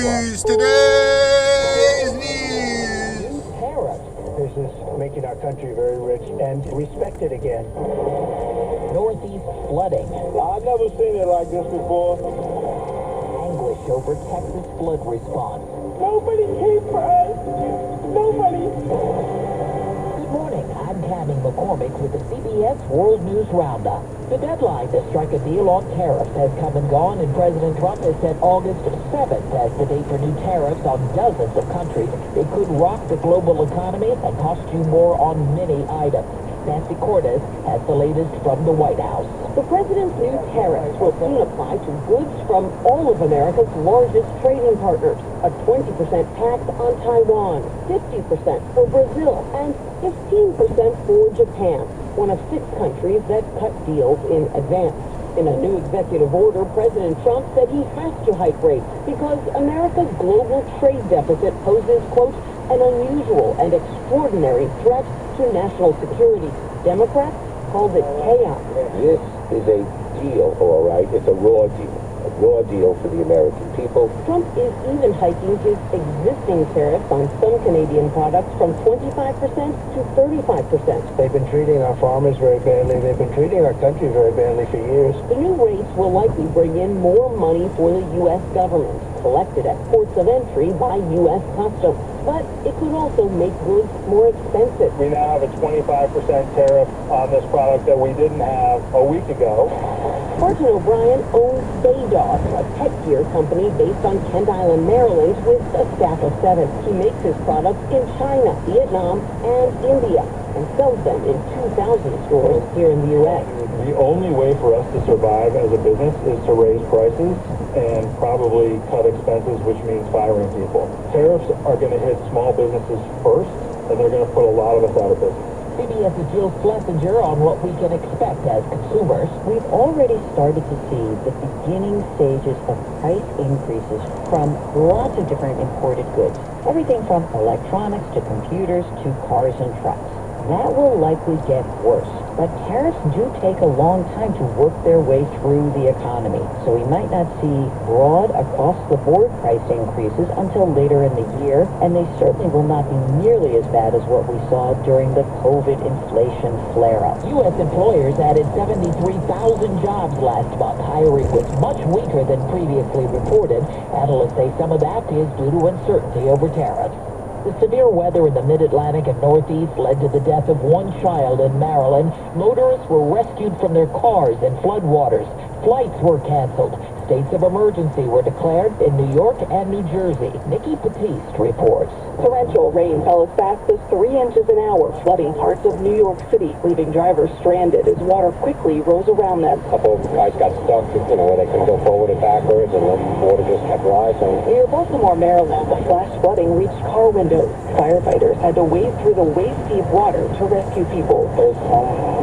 news. Today's news. New tariffs. This is making our country very rich and respected again. Northeast flooding. I've never seen it like this before. Anguish over Texas flood response. Nobody came for us. Nobody. Good morning. I'm Tammy McCormick with the CBS World News Roundup. The deadline to strike a deal on tariffs has come and gone, and President Trump has set August 7th as the date for new tariffs on dozens of countries. It could rock the global economy and cost you more on many items. Nancy Cortez has the latest from the White House. The president's new tariffs will soon apply to goods from all of America's largest trading partners. A 20% tax on Taiwan, 50% for Brazil, and 15% for Japan, one of 6 countries that cut deals in advance. In a new executive order, President Trump said he has to hike rates because America's global trade deficit poses, quote, an unusual and extraordinary threat to national security. Democrats called it chaos. This is a deal, all right. It's a raw deal. A raw deal for the American people. Trump is even hiking his existing tariffs on some Canadian products from 25% to 35%. They've been treating our farmers very badly. They've been treating our country very badly for years. The new rates will likely bring in more money for the U.S. government, collected at ports of entry by U.S. Customs. But it could also make goods more expensive. We now have a 25% tariff on this product that we didn't have a week ago. Martin O'Brien owns Baydog, a pet gear company based on Kent Island, Maryland, with a staff of 7. He makes his products in China, Vietnam, and India, and sells them in 2,000 stores here in the U.S. The only way for us to survive as a business is to raise prices and probably cut expenses, which means firing people. Tariffs are going to hit small businesses first, and they're going to put a lot of us out of business. CBS's Jill Schlesinger on what we can expect as consumers. We've already started to see the beginning stages of price increases from lots of different imported goods. Everything from electronics to computers to cars and trucks. That will likely get worse. But tariffs do take a long time to work their way through the economy. So we might not see broad across-the-board price increases until later in the year, and they certainly will not be nearly as bad as what we saw during the COVID inflation flare-up. U.S. employers added 73,000 jobs last month. Hiring was much weaker than previously reported. Analysts say some of that is due to uncertainty over tariffs. The severe weather in the mid-Atlantic and Northeast led to the death of one child in Maryland. Motorists were rescued from their cars in floodwaters. Flights were canceled. States of emergency were declared in New York and New Jersey. Nikki Batiste reports. Torrential rain fell as fast as 3 inches an hour, flooding parts of New York City, leaving drivers stranded as water quickly rose around them. A couple of guys got stuck, where they couldn't go forward and backwards, and the water just kept rising. Near Baltimore, Maryland, the flash flooding reached car windows. Firefighters had to wade through the waist-deep water to rescue people. There's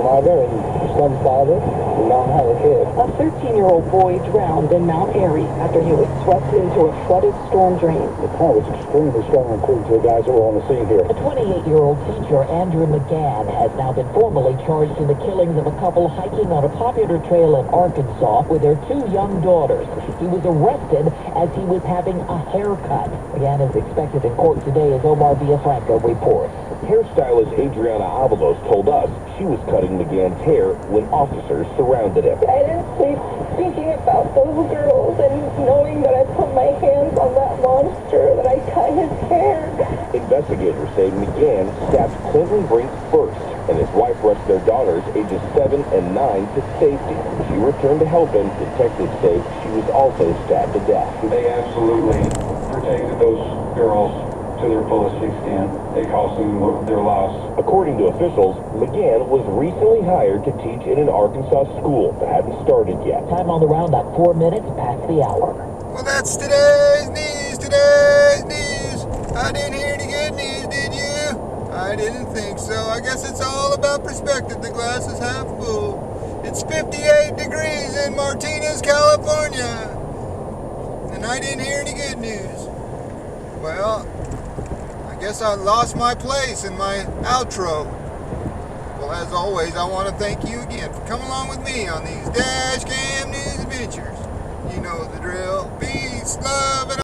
mother and son's father, and now I have a kid. A 13-year-old boy drowned in Mount Airy after he was swept into a flooded storm drain. The car was extremely strong, according to the guys that were on the scene here. A 28-year-old teacher, Andrew McGann, has now been formally charged in the killings of a couple hiking on a popular trail in Arkansas with their 2 young daughters. He was arrested as he was having a haircut. McGann is expected in court today, as Omar Villafranca reports. Hairstylist Adriana Avalos told us she was cutting McGann's hair when officers surrounded him. I didn't sleep thinking about those girls and knowing that I put my hands on that monster, that I cut his hair. Investigators say McGann stabbed Clinton Brink first, and his wife rushed their daughters, ages 7 and 9, to safety. She returned to help him. Detectives say she was also stabbed to death. They absolutely protected those girls to their fullest extent. They cost them their lives. According to officials, McGann was recently hired to teach in an Arkansas school that hadn't started yet. Time on the roundup, 4 minutes past the hour. Well, that's today's news. Today's news. I didn't hear any good news, did you? I didn't think so. I guess it's all about perspective. The glass is half full. It's 58 degrees in Martinez, California. And I didn't hear any good news. Well, I guess I lost my place in my outro. Well, as always, I want to thank you again for coming along with me on these Dash Cam News adventures. You know the drill. Peace, love, and